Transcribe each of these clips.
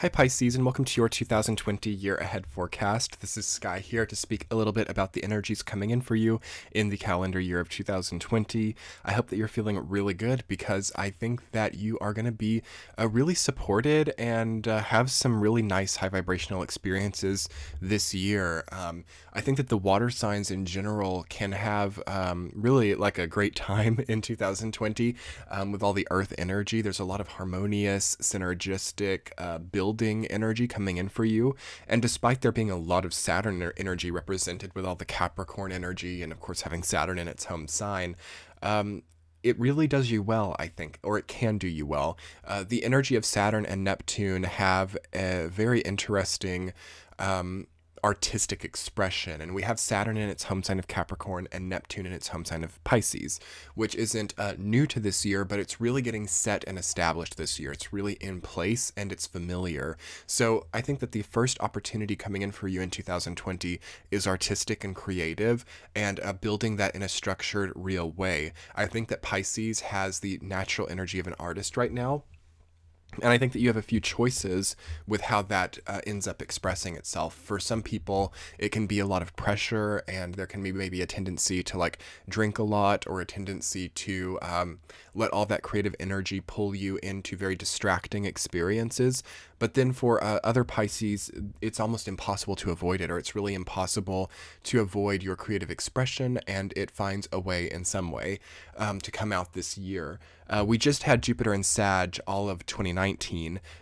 Hi Pisces, and welcome to your 2020 year ahead forecast. This is Sky here to speak a little bit about the energies coming in for you in the calendar year of 2020. I hope that you're feeling really good because I think that you are going to be really supported and have some really nice high vibrational experiences this year. I think that the water signs in general can have really like a great time in 2020 with all the earth energy. There's a lot of harmonious, synergistic, building energy coming in for you. And despite there being a lot of Saturn energy represented with all the Capricorn energy and, of course, having Saturn in its home sign, it really does you well, I think, or it can do you well. The energy of Saturn and Neptune have a very interesting artistic expression, and we have Saturn in its home sign of Capricorn and Neptune in its home sign of Pisces, which isn't new to this year, but it's really getting set and established this year. It's really in place and it's familiar. So I think that the first opportunity coming in for you in 2020 is artistic and creative, and building that in a structured, real way. I think that Pisces has the natural energy of an artist right now, and I think that you have a few choices with how that ends up expressing itself. For some people, it can be a lot of pressure, and there can be maybe a tendency to like drink a lot, or a tendency to let all that creative energy pull you into very distracting experiences. But then for other Pisces, it's almost impossible to avoid it, or it's really impossible to avoid your creative expression, and it finds a way in some way to come out this year. We just had Jupiter in Sag all of 2019,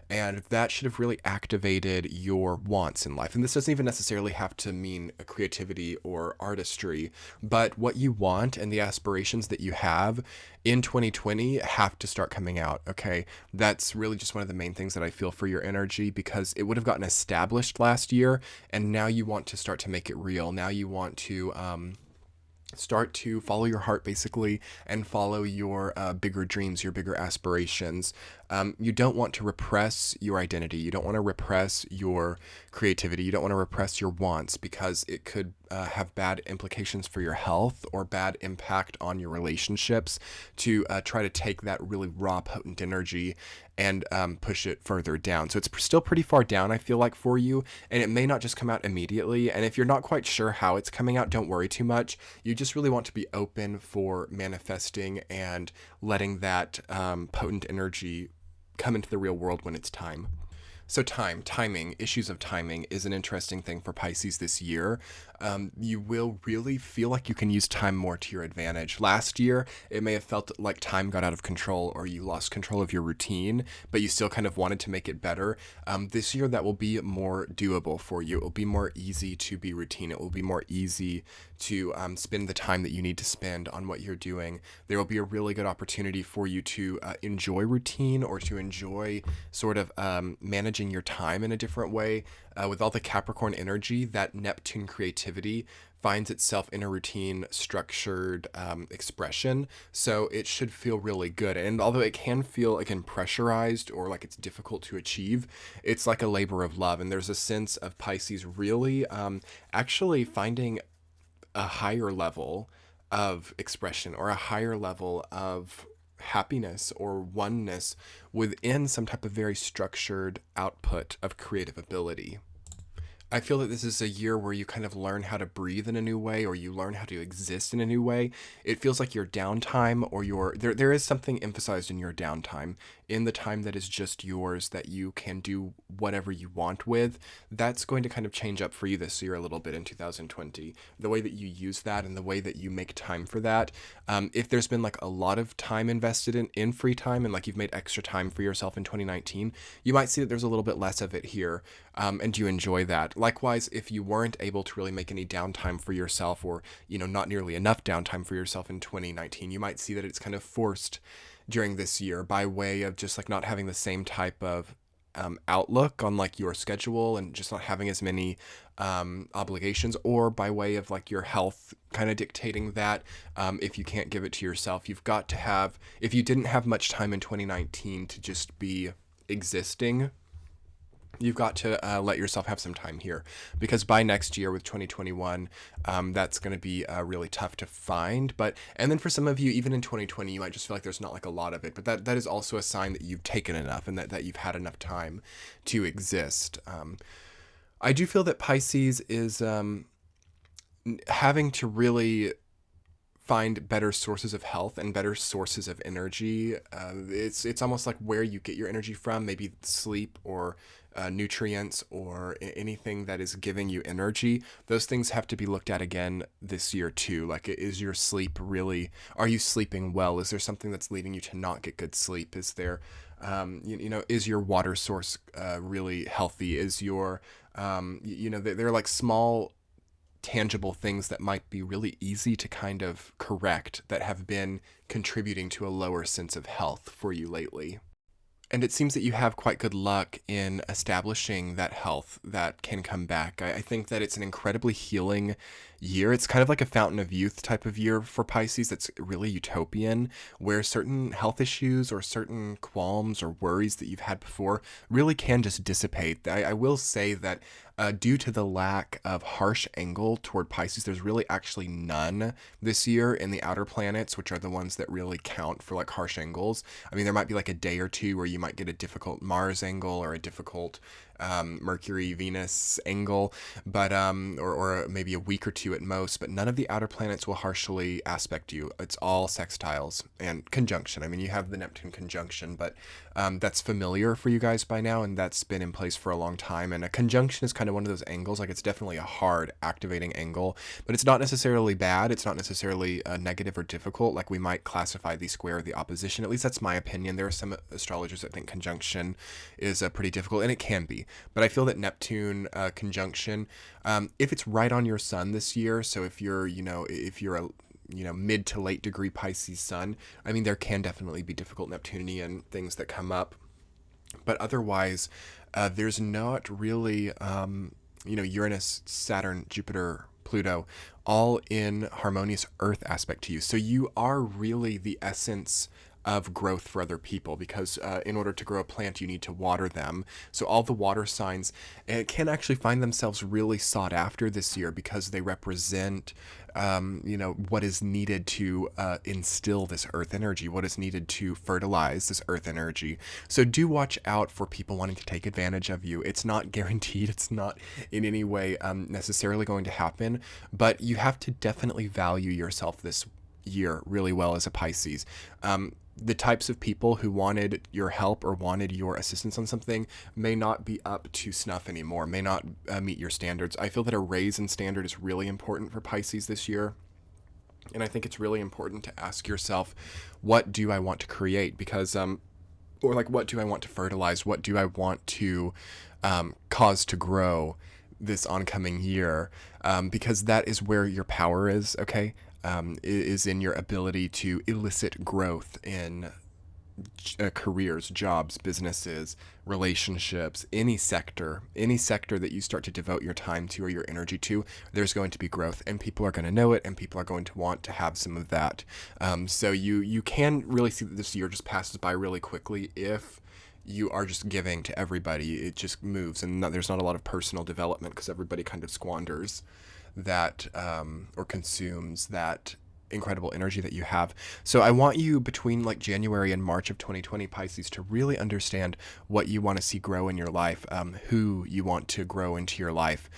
and that should have really activated your wants in life. And this doesn't even necessarily have to mean a creativity or artistry, but what you want and the aspirations that you have in 2020 have to start coming out, okay? That's really just one of the main things that I feel for your energy, because it would have gotten established last year, and now you want to start to make it real. Now you want to start to follow your heart, basically, and follow your bigger dreams, your bigger aspirations. You don't want to repress your identity. You don't want to repress your creativity. You don't want to repress your wants, because it could have bad implications for your health or bad impact on your relationships to try to take that really raw, potent energy and push it further down. So it's still pretty far down, I feel like, for you, and it may not just come out immediately. And if you're not quite sure how it's coming out, don't worry too much. You just really want to be open for manifesting and letting that potent energy come into the real world when it's time. So timing, issues of timing is an interesting thing for Pisces this year. You will really feel like you can use time more to your advantage. Last year, it may have felt like time got out of control, or you lost control of your routine, but you still kind of wanted to make it better. This year, that will be more doable for you. It will be more easy to be routine. It will be more easy to spend the time that you need to spend on what you're doing. There will be a really good opportunity for you to enjoy routine, or to enjoy sort of managing your time in a different way. With all the Capricorn energy, that Neptune creativity finds itself in a routine, structured expression. So it should feel really good. And although it can feel, again, pressurized or like it's difficult to achieve, it's like a labor of love. And there's a sense of Pisces really actually finding a higher level of expression, or a higher level of happiness or oneness within some type of very structured output of creative ability. I feel that this is a year where you kind of learn how to breathe in a new way, or you learn how to exist in a new way. It feels like your downtime, or there is something emphasized in your downtime, in the time that is just yours, that you can do whatever you want with. That's going to kind of change up for you this year a little bit in 2020. The way that you use that and the way that you make time for that. If there's been like a lot of time invested in free time, and like you've made extra time for yourself in 2019, you might see that there's a little bit less of it here, and you enjoy that. Likewise, if you weren't able to really make any downtime for yourself, or, not nearly enough downtime for yourself in 2019, you might see that it's kind of forced during this year by way of just like not having the same type of outlook on like your schedule, and just not having as many obligations, or by way of like your health kind of dictating that. If you can't give it to yourself, you've got to have, if you didn't have much time in 2019 to just be existing, You've got to let yourself have some time here, because by next year with 2021, that's going to be really tough to find. But and then for some of you, even in 2020, you might just feel like there's not like a lot of it. But that is also a sign that you've taken enough and that you've had enough time to exist. I do feel that Pisces is having to really find better sources of health and better sources of energy. It's almost like where you get your energy from, maybe sleep or nutrients or anything that is giving you energy. Those things have to be looked at again this year too. Like, is your sleep really? Are you sleeping well? Is there something that's leading you to not get good sleep? Is there, is your water source really healthy? Is your, they're like small tangible things that might be really easy to kind of correct that have been contributing to a lower sense of health for you lately. And it seems that you have quite good luck in establishing that health that can come back. I think that it's an incredibly healing year. It's kind of like a fountain of youth type of year for Pisces that's really utopian, where certain health issues or certain qualms or worries that you've had before really can just dissipate. I will say that due to the lack of harsh angle toward Pisces, there's really actually none this year in the outer planets, which are the ones that really count for like harsh angles. I mean, there might be like a day or two where you might get a difficult Mars angle or a difficult Mercury Venus angle, but or maybe a week or two at most, but none of the outer planets will harshly aspect you. It's all sextiles and conjunction. I mean, you have the Neptune conjunction, but that's familiar for you guys by now, and that's been in place for a long time. And a conjunction is kind of one of those angles. Like, it's definitely a hard activating angle, but it's not necessarily bad. It's not necessarily negative or difficult. Like, we might classify the square or the opposition. At least that's my opinion. There are some astrologers that think conjunction is pretty difficult, and it can be. But I feel that Neptune conjunction, if it's right on your sun this year, so if you're a mid to late degree Pisces sun, I mean, there can definitely be difficult Neptunian things that come up. But otherwise, there's not really, Uranus, Saturn, Jupiter, Pluto, all in harmonious Earth aspect to you. So you are really the essence of growth for other people, because in order to grow a plant, you need to water them. So all the water signs can actually find themselves really sought after this year, because they represent what is needed to instill this earth energy, what is needed to fertilize this earth energy. So do watch out for people wanting to take advantage of you. It's not guaranteed. It's not in any way necessarily going to happen, but you have to definitely value yourself this year really well as a Pisces. The types of people who wanted your help or wanted your assistance on something may not be up to snuff anymore, may not meet your standards. I feel that a raise in standard is really important for Pisces this year. And I think it's really important to ask yourself, what do I want to create? Because, what do I want to fertilize? What do I want to cause to grow this oncoming year? Because that is where your power is, okay? Is in your ability to elicit growth in careers, jobs, businesses, relationships, any sector that you start to devote your time to or your energy to, there's going to be growth, and people are going to know it, and people are going to want to have some of that. So you can really see that this year just passes by really quickly if you are just giving to everybody. It just moves, and there's not a lot of personal development, because everybody kind of squanders that or consumes that incredible energy that you have. So I want you, between like January and March of 2020, Pisces, to really understand what you want to see grow in your life, who you want to grow into your life,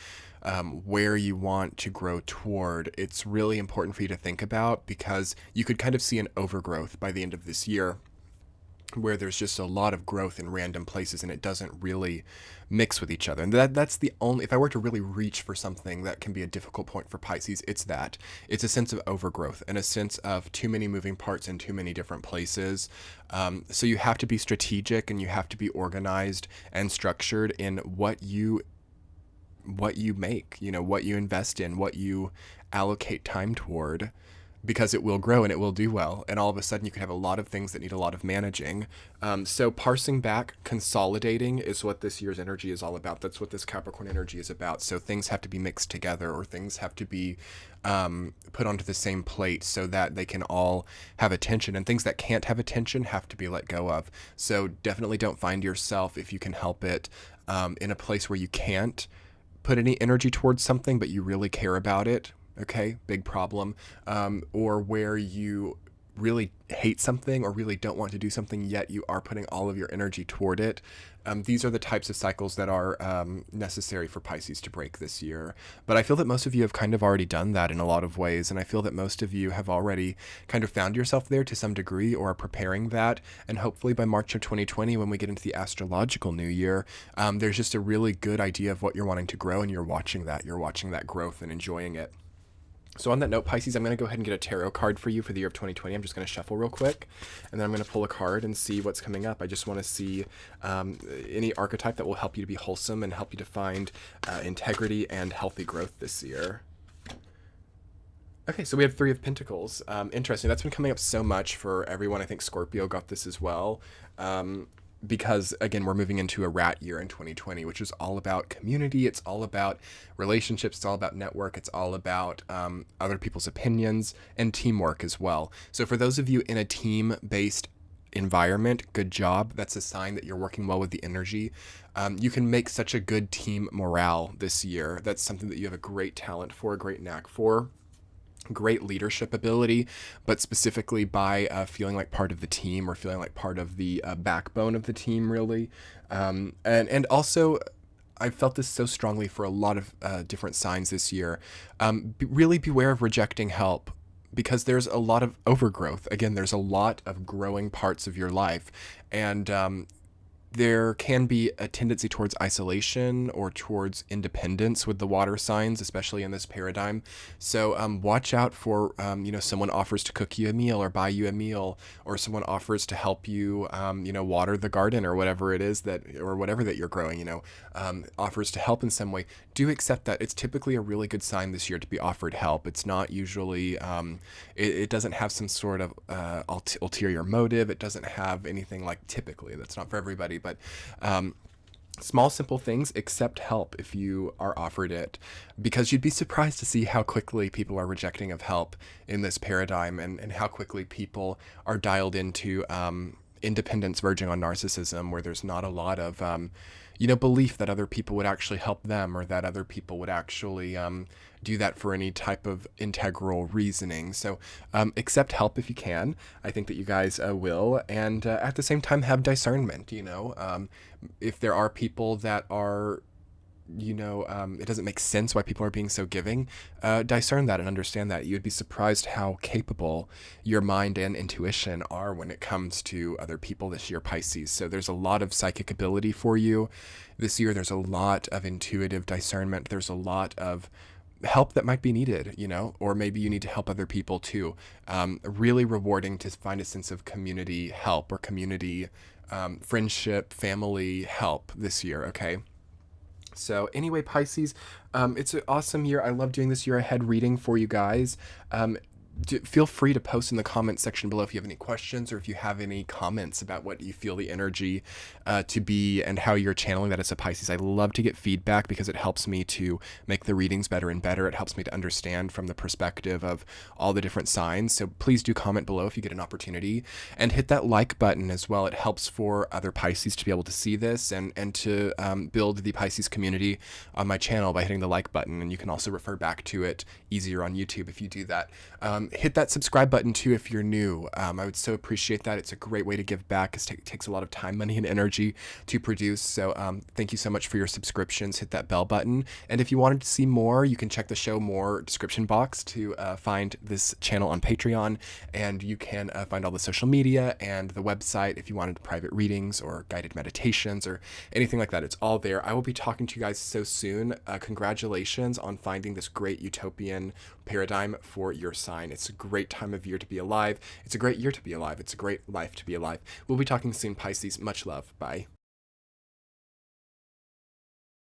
where you want to grow toward. It's really important for you to think about, because you could kind of see an overgrowth by the end of this year, where there's just a lot of growth in random places and it doesn't really mix with each other. And that's the only, if I were to really reach for something that can be a difficult point for Pisces, it's that. It's a sense of overgrowth and a sense of too many moving parts in too many different places. So you have to be strategic, and you have to be organized and structured in what you make, what you invest in, what you allocate time toward, because it will grow and it will do well. And all of a sudden you could have a lot of things that need a lot of managing. So parsing back, consolidating is what this year's energy is all about. That's what this Capricorn energy is about. So things have to be mixed together, or things have to be put onto the same plate so that they can all have attention, and things that can't have attention have to be let go of. So definitely don't find yourself, if you can help it, in a place where you can't put any energy towards something, but you really care about it. Okay, big problem. Or where you really hate something or really don't want to do something, yet you are putting all of your energy toward it. These are the types of cycles that are necessary for Pisces to break this year. But I feel that most of you have kind of already done that in a lot of ways, and I feel that most of you have already kind of found yourself there to some degree or are preparing that. And hopefully by March of 2020, when we get into the astrological new year, there's just a really good idea of what you're wanting to grow, and you're watching that. You're watching that growth and enjoying it. So on that note, Pisces, I'm going to go ahead and get a tarot card for you for the year of 2020. I'm just going to shuffle real quick, and then I'm going to pull a card and see what's coming up. I just want to see any archetype that will help you to be wholesome and help you to find integrity and healthy growth this year. Okay, so we have Three of Pentacles. Interesting. That's been coming up so much for everyone. I think Scorpio got this as well. Because, again, we're moving into a rat year in 2020, which is all about community. It's all about relationships. It's all about network. It's all about other people's opinions and teamwork as well. So for those of you in a team-based environment, good job. That's a sign that you're working well with the energy. You can make such a good team morale this year. That's something that you have a great talent for, a great knack for. Great leadership ability, but specifically by feeling like part of the team or feeling like part of the backbone of the team, really. And also, I felt this so strongly for a lot of different signs this year. Really beware of rejecting help, because there's a lot of overgrowth. Again, there's a lot of growing parts of your life, and there can be a tendency towards isolation or towards independence with the water signs, especially in this paradigm. So watch out for, someone offers to cook you a meal or buy you a meal, or someone offers to help you, water the garden or whatever it is whatever that you're growing, offers to help in some way. Do accept that. It's typically a really good sign this year to be offered help. It's not usually, it doesn't have some sort of ulterior motive. It doesn't have anything like typically. That's not for everybody. But small, simple things, accept help if you are offered it, because you'd be surprised to see how quickly people are rejecting of help in this paradigm, and how quickly people are dialed into independence verging on narcissism, where there's not a lot of belief that other people would actually help them, or that other people would actually do that for any type of integral reasoning. So accept help if you can. I think that you guys will. And at the same time, have discernment. If there are people that are, it doesn't make sense why people are being so giving, discern that and understand that. You'd be surprised how capable your mind and intuition are when it comes to other people this year, Pisces. So there's a lot of psychic ability for you this year. There's a lot of intuitive discernment. There's a lot of help that might be needed, or maybe you need to help other people too. Really rewarding to find a sense of community help, or community friendship, family help this year, okay? So anyway, Pisces, it's an awesome year. I love doing this year ahead reading for you guys. Feel free to post in the comment section below if you have any questions, or if you have any comments about what you feel the energy to be and how you're channeling that as a Pisces. I love to get feedback because it helps me to make the readings better and better. It helps me to understand from the perspective of all the different signs. So please do comment below if you get an opportunity, and hit that like button as well. It helps for other Pisces to be able to see this, and to build the Pisces community on my channel by hitting the like button. And you can also refer back to it easier on YouTube if you do that. Hit that subscribe button too if you're new. I would so appreciate that. It's a great way to give back, because it takes a lot of time, money, and energy to produce. So thank you so much for your subscriptions. Hit that bell button. And if you wanted to see more, you can check the show more description box to find this channel on Patreon. And you can find all the social media and the website if you wanted private readings or guided meditations or anything like that. It's all there. I will be talking to you guys so soon. Congratulations on finding this great utopian paradigm for your sign. It's a great time of year to be alive. It's a great year to be alive. It's a great life to be alive. We'll be talking soon, Pisces. Much love. Bye.